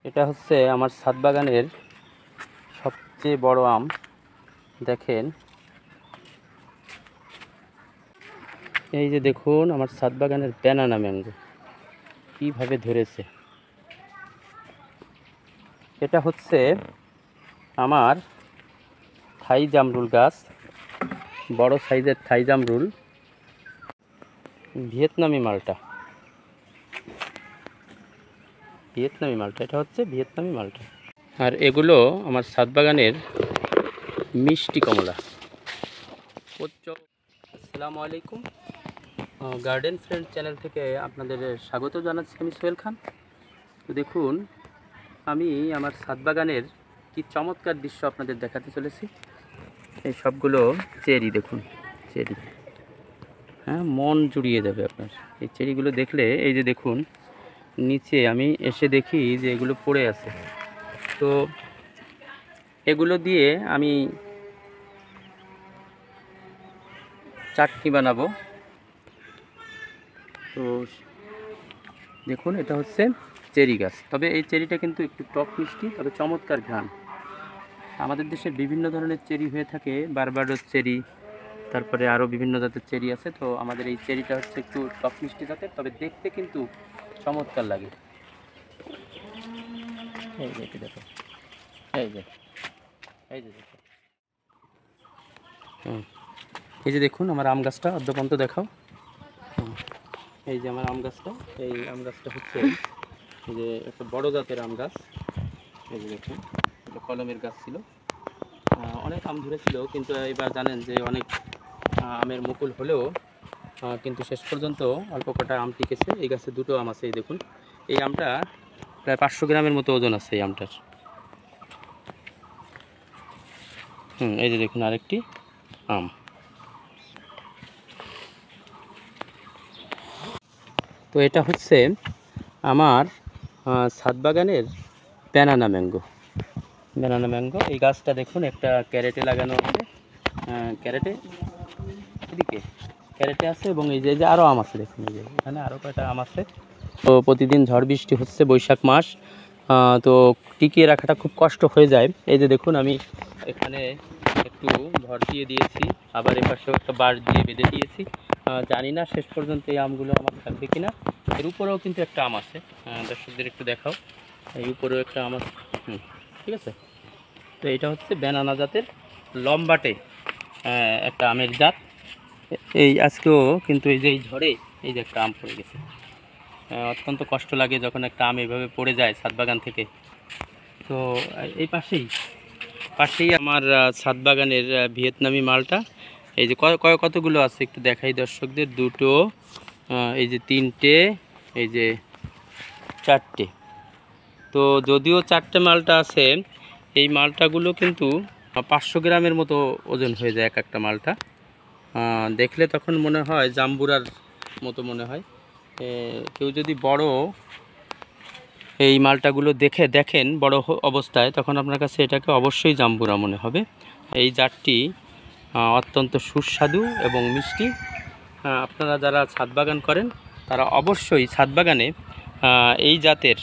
এটা হচ্ছে আমার ছাদ বাগানের সবচেয়ে বড় আম। দেখেন, এই যে দেখুন আমার ছাদ বাগানের ব্যানানা ম্যাঙ্গো কীভাবে ধরেছে। এটা হচ্ছে আমার থাই জামরুল গাছ, বড় সাইজের থাই জামরুল, ভিয়েতনামি মালটা। এটা হচ্ছে ভিয়েতনামি মালটা। আর এগুলো আমার ছাদ বাগানের মিষ্টি কমলা। আসসালামু আলাইকুম, গার্ডেন ফ্রেন্ড চ্যানেল থেকে আপনাদের স্বাগত জানাচ্ছি। আমি সোহেল খান। তো দেখুন, আমি আমার ছাদ বাগানের কি চমৎকার দৃশ্য আপনাদের দেখাতে চলেছি। এই সবগুলো চেরি, দেখুন চেরি, হ্যাঁ, মন জুড়িয়ে যাবে আপনার এই চেরিগুলো দেখলে। এই যে দেখুন নিচে আমি এসে দেখি যে এগুলো পড়ে আছে। তো এগুলো দিয়ে আমি চাটনি বানাবো। তো দেখুন, এটা হচ্ছে চেরি গাছ। তবে এই চেরিটা কিন্তু একটু টক মিষ্টি, তবে চমৎকার ঘ্রাণ। আমাদের দেশে বিভিন্ন ধরনের চেরি হয়ে থাকে, বারবাডোস চেরি, তারপরে আরও বিভিন্ন জাতের চেরি আছে। তো আমাদের এই চেরিটা হচ্ছে একটু টক মিষ্টি জাতের, তবে দেখতে কিন্তু চমৎকার লাগে। এই যে দেখো, এই যে দেখো, এই যে দেখুন আমার আম গাছটা অর্ধপন্ত দেখাও। এই যে আমার আম গাছটা, এই আম গাছটা হচ্ছে যে একটা বড় জাতের আম গাছ। এই যে দেখুন, এটা কলমের গাছ ছিল, অনেক আম ধরেছিল, কিন্তু এবার জানেন যে অনেক আমের মুকুল হলেও কিন্তু শেষ পর্যন্ত অল্প কটা আম টিকেছে। এই গাছে দুটো আম আছে। এই দেখুন, এই আমটা প্রায় 500 গ্রামের মতো ওজন আছে এই আমটার। এই যে দেখুন আরেকটি আম। তো এটা হচ্ছে আমার ছাদ বাগানের ব্যানানা ম্যাঙ্গো। এই গাছটা দেখুন একটা ক্যারেটে লাগানো আছে, ক্যারেটে আছে, এবং এই যে আরও আম আছে। দেখুন এই যে এখানে আরও কয়টা আম আছে। তো প্রতিদিন ঝড় বৃষ্টি হচ্ছে, বৈশাখ মাস, তো টিকিয়ে রাখাটা খুব কষ্ট হয়ে যায়। এই যে দেখুন আমি এখানে একটু ভর দিয়ে দিয়েছি, আবার এপাশেও একটা বাঁশ দিয়ে বেঁধে দিয়েছি। জানি না শেষ পর্যন্ত এই আমগুলো আমার থাকবে কিনা। এর উপরেও কিন্তু একটা আম আছে, দর্শকদের একটু দেখাও। এই উপরেও একটা আম আছে, ঠিক আছে। তো এটা হচ্ছে ব্যানানা জাতের লম্বাটে একটা আমের জাত। এই আজকেও কিন্তু এই যে এই ঝড়ে এই যে একটা আম পড়ে গেছে। অত্যন্ত কষ্ট লাগে যখন একটা আম এইভাবে পড়ে যায় ছাদ বাগান থেকে। তো এই পাশেই আমার ছাদ বাগানের ভিয়েতনামি মালটা। এই যে কতগুলো আছে একটু দেখাই দর্শকদের। দুটো, এই যে তিনটে, এই যে চারটে। তো যদিও চারটে মালটা আছে, এই মালটাগুলো কিন্তু 500 গ্রামের মতো ওজন হয়ে যায় এক একটা মালটা। দেখলে তখন মনে হয় জাম্বুরার মতো মনে হয়। কেউ যদি বড় এই মালটাগুলো দেখেন বড় অবস্থায়, তখন আপনার কাছে এটাকে অবশ্যই জাম্বুরা মনে হবে। এই জাতটি অত্যন্ত সুস্বাদু এবং মিষ্টি। আপনারা যারা ছাদ বাগান করেন তারা অবশ্যই ছাদ বাগানে এই জাতের,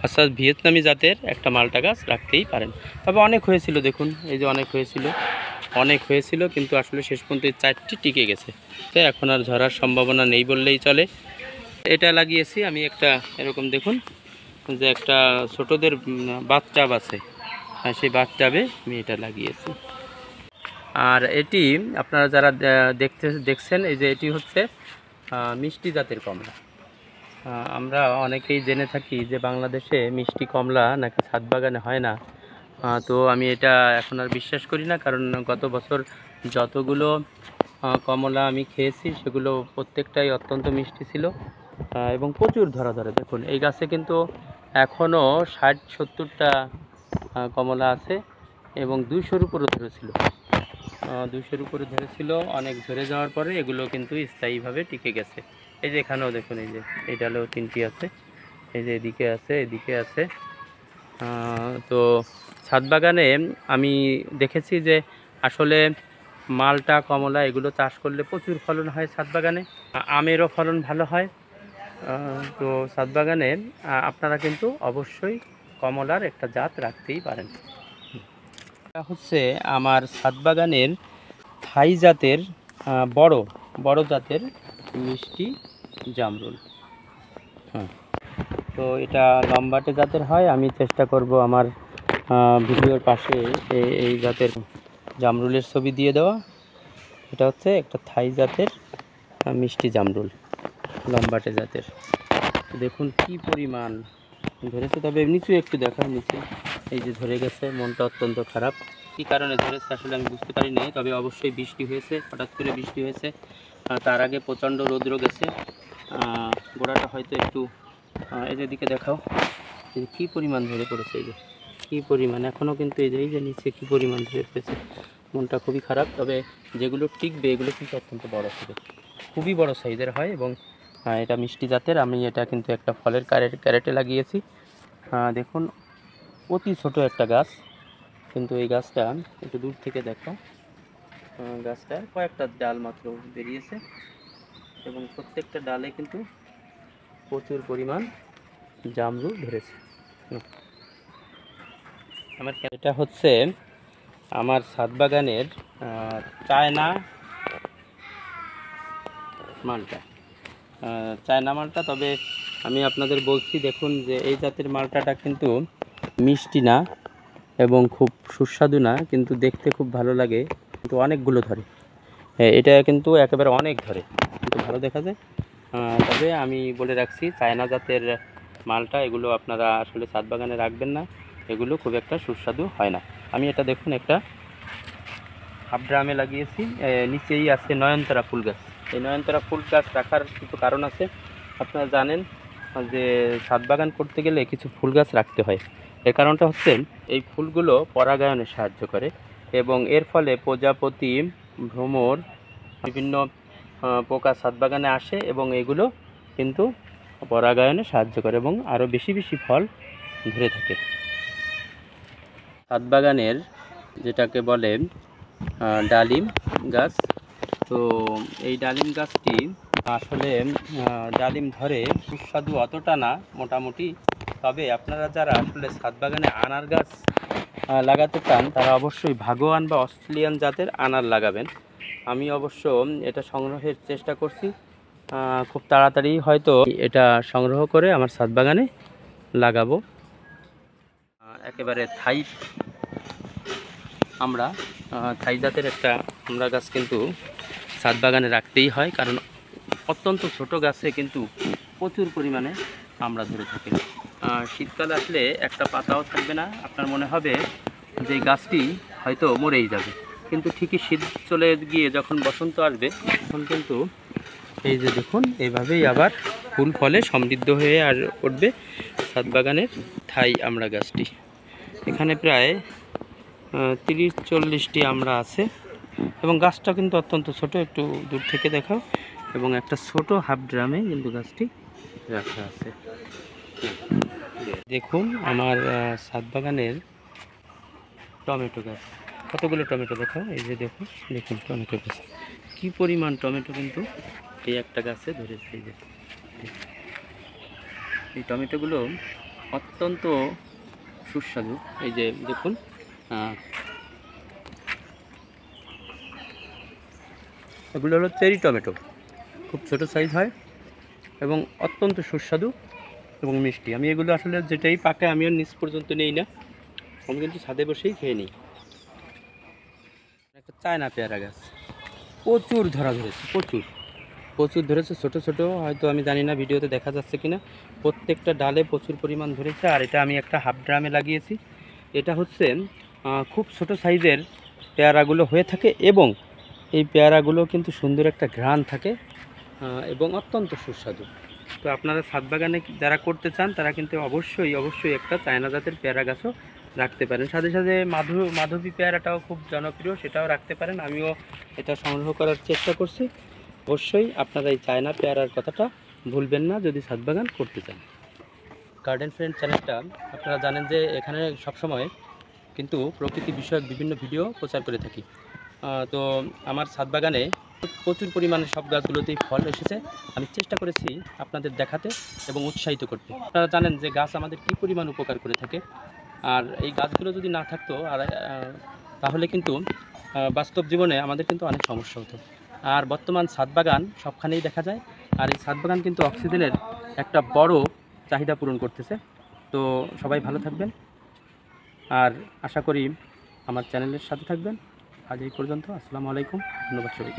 অর্থাৎ ভিয়েতনামি জাতের একটা মালটা গাছ রাখতেই পারেন। তবে অনেক হয়েছিল, দেখুন এই যে অনেক হয়েছিল, কিন্তু আসলে শেষ পর্যন্ত এই চারটি টিকে গেছে। তো এখন আর ঝরার সম্ভাবনা নেই বললেই চলে। এটা লাগিয়েছি আমি একটা, এরকম দেখুন যে একটা ছোটদের বাথটাব আছে, সেই বাথটাবে আমি এটা লাগিয়েছি। আর এটি আপনারা যারা দেখছেন, এই যে এটি হচ্ছে মিষ্টি জাতের কমলা। আমরা অনেকেই জেনে থাকি যে বাংলাদেশে মিষ্টি কমলা নাকি ছাদ বাগানে হয় না। তো আমি এটা এখন আর বিশ্বাস করি না, কারণ গত বছর যতগুলো কমলা আমি খেয়েছি সেগুলো প্রত্যেকটাই অত্যন্ত মিষ্টি ছিল এবং প্রচুর ধরে। দেখুন এই গাছে কিন্তু এখনও 60-70টা কমলা আছে এবং 200-র উপরে ধরেছিল। 200-র উপরে ধরেছিল। অনেক ঝরে যাওয়ার পরে এগুলো কিন্তু স্থায়ীভাবে টিকে গেছে। এই যে এখানেও দেখুন, এই যে এই ডালেও 3টি আছে, এই যে এদিকে আছে। তো ছাদ বাগানে আমি দেখেছি যে আসলে মালটা, কমলা এগুলো চাষ করলে প্রচুর ফলন হয় ছাদ বাগানে, আমেরও ফলন ভালো হয়। তো ছাদ বাগানে আপনারা কিন্তু অবশ্যই কমলার একটা জাত রাখতেই পারেন। এটা হচ্ছে আমার ছাদ বাগানের থাই জাতের বড় বড় জাতের মিষ্টি জামরুল। হ্যাঁ, তো এটা লম্বাটে জাতের হয়। আমি চেষ্টা করব আমার ভিডিওর পাশে এই জাতের জামরুলের ছবি দিয়ে দেওয়া। এটা হচ্ছে একটা থাই জাতের মিষ্টি জামরুল, লম্বাটে জাতের। দেখুন কি পরিমাণ ধরেছে, তবে নিচু একটু দেখা, নিচে এই যে ধরে গেছে। মনটা অত্যন্ত খারাপ। কী কারণে ধরেছে আসলে আমি বুঝতে পারিনি, তবে অবশ্যই বৃষ্টি হয়েছে, হঠাৎ করে বৃষ্টি হয়েছে। তার আগে প্রচণ্ড রৌদ্র গেছে, গোড়াটা হয়তো একটু এই যে দিকে দেখাও, এই কী পরিমাণ ধরে পড়েছে, এই যে কী পরিমাণ এখনও কিন্তু এই যে নিচে কী পরিমাণ ধরে পড়েছে। মনটা খুবই খারাপ। তবে যেগুলো টিকবে এগুলো কিন্তু অত্যন্ত বড় হবে, খুবই বড় সাইজের হয়। এবং এটা মিষ্টি জাতের। আমি এটা কিন্তু একটা ফলের ক্যারেটে লাগিয়েছি। দেখুন অতি ছোট একটা গাছ, কিন্তু এই গাছটা একটু দূর থেকে দেখো, গাছটার কয়েকটা ডাল মাত্র বেরিয়েছে এবং প্রত্যেকটা ডালে কিন্তু প্রচুর পরিমাণ জামরুল ধরেছে। আমার এটা হচ্ছে আমার ছাদ বাগানের চায়না মালটা, চায়না মালটা। তবে আমি আপনাদের বলছি, দেখুন যে এই জাতের মালটাটা কিন্তু মিষ্টি না এবং খুব সুস্বাদু না, কিন্তু দেখতে খুব ভালো লাগে, কিন্তু অনেকগুলো ধরে। এটা কিন্তু একেবারে অনেক ধরে, কিন্তু ভালো দেখা যায়। তবে আমি বলে রাখছি, চায়না জাতের মালটা এগুলো আপনারা আসলে ছাদ বাগানে রাখবেন না, এগুলো খুব একটা সুস্বাদু হয় না। আমি এটা দেখুন একটা হাফ ড্রামে লাগিয়েছি, নিচেই আছে নয়নতারা ফুল গাছ। এই নয়নতারা ফুল গাছ রাখার কিছু কারণ আছে। আপনারা জানেন যে ছাদ বাগান করতে গেলে কিছু ফুল গাছ রাখতে হয়। এর কারণটা হচ্ছে এই ফুলগুলো পরাগায়নে সাহায্য করে এবং এর ফলে প্রজাপতি, ভ্রমর, বিভিন্ন পোকা ছাদ বাগানে আসে এবং এগুলো কিন্তু পরাগায়নে সাহায্য করে এবং আরও বেশি বেশি ফল ধরে থাকে। ছাদ বাগানের যেটাকে বলে ডালিম গাছ, তো এই ডালিম গাছটি আসলে ডালিম ধরে সুস্বাদু অতটা না, মোটামুটি। তবে আপনারা যারা আসলে ছাদ বাগানে আনার গাছ লাগাতে চান তারা অবশ্যই ভাগোয়ান বা অস্ট্রেলিয়ান জাতের আনার লাগাবেন। আমি অবশ্য এটা সংগ্রহের চেষ্টা করছি, খুব তাড়াতাড়ি হয়তো এটা সংগ্রহ করে আমার ছাদ বাগানে লাগাবো। একেবারে থাই থাই জাতের একটা আমরা গাছ কিন্তু ছাদ বাগানে রাখতেই হয়, কারণ অত্যন্ত ছোট গাছে কিন্তু প্রচুর পরিমাণে আমরা ধরে থাকি। শীতকাল আসলে একটা পাতাও থাকবে না, আপনার মনে হবে যে গাছটি হয়তো মরেই যাবে, কিন্তু ঠিকই শীত চলে গিয়ে যখন বসন্ত আসবে তখন কিন্তু এই যে দেখুন এইভাবেই আবার ফুল ফলে সমৃদ্ধ হয়ে আর উঠবে ছাদ বাগানের থাই আমরা গাছটি। এখানে প্রায় 30-40টি আমরা আছে এবং গাছটা কিন্তু অত্যন্ত ছোট, একটু দূর থেকে দেখাও। এবং একটা ছোট হাফ ড্রামে কিন্তু গাছটি রাখা আছে। দেখুন আমার ছাদ বাগানের টমেটো গাছ, কতগুলো টমেটো দেখাও, এই যে দেখুন টমেটো গাছ কি পরিমাণ টমেটো কিন্তু এই একটা গাছে ধরেছে। এই যে এই টমেটোগুলো অত্যন্ত সুস্বাদু। এই যে দেখুন এগুলো হলো চেরি টমেটো, খুব ছোট সাইজ হয় এবং অত্যন্ত সুস্বাদু এবং মিষ্টি। আমি এগুলো আসলে যেটাই পাকে আমি আর নিচ পর্যন্ত নেই না, আমি কিন্তু ছাদে বসেই খেয়ে নিই। একটা চায়না পেয়ারা গাছ প্রচুর ধরেছে, প্রচুর ধরেছে, ছোট ছোট, হয়তো আমি জানি না ভিডিওতে দেখা যাচ্ছে কিনা, প্রত্যেকটা ডালে প্রচুর পরিমাণ ধরেছে। আর এটা আমি একটা হাফ ড্রামে লাগিয়েছি। এটা হচ্ছে খুব ছোট সাইজের পেয়ারাগুলো হয়ে থাকে এবং এই পেয়ারাগুলো কিন্তু সুন্দর একটা ঘ্রাণ থাকে এবং অত্যন্ত সুস্বাদু। তো আপনারা ছাদ বাগানে যারা করতে চান তারা কিন্তু অবশ্যই একটা চায়না জাতের পেয়ারা গাছও রাখতে পারেন। সাথে সাথে মাধবী পেয়ারাটাও খুব জনপ্রিয়, সেটাও রাখতে পারেন। আমিও এটা সংগ্রহ করার চেষ্টা করছি। অবশ্যই আপনারা এই চায়না পেয়ারার কথাটা ভুলবেন না যদি ছাদ বাগান করতে চান। গার্ডেন ফ্রেন্ড চ্যানেলটা আপনারা জানেন যে এখানে সবসময় কিন্তু প্রকৃতি বিষয়ক বিভিন্ন ভিডিও প্রচার করে থাকি। তো আমার ছাদ বাগানে প্রচুর পরিমাণে সব গাছগুলোতেই ফল এসেছে। আমি চেষ্টা করেছি আপনাদের দেখাতে এবং উৎসাহিত করতে। আপনারা জানেন যে গাছ আমাদের কী পরিমাণ উপকার করে থাকে, আর এই গাছগুলো যদি না থাকতো তাহলে কিন্তু বাস্তব জীবনে আমাদের কিন্তু অনেক সমস্যা হতো। আর বর্তমান ছাদ বাগান সবখানেই দেখা যায়, আর এই ছাদ বাগান কিন্তু অক্সিজেনের একটা বড় চাহিদা পূরণ করতেছে। তো সবাই ভালো থাকবেন, আর আশা করি আমার চ্যানেলের সাথে থাকবেন। আজ এই পর্যন্ত। আসসালামু আলাইকুম, ধন্যবাদ সবাই।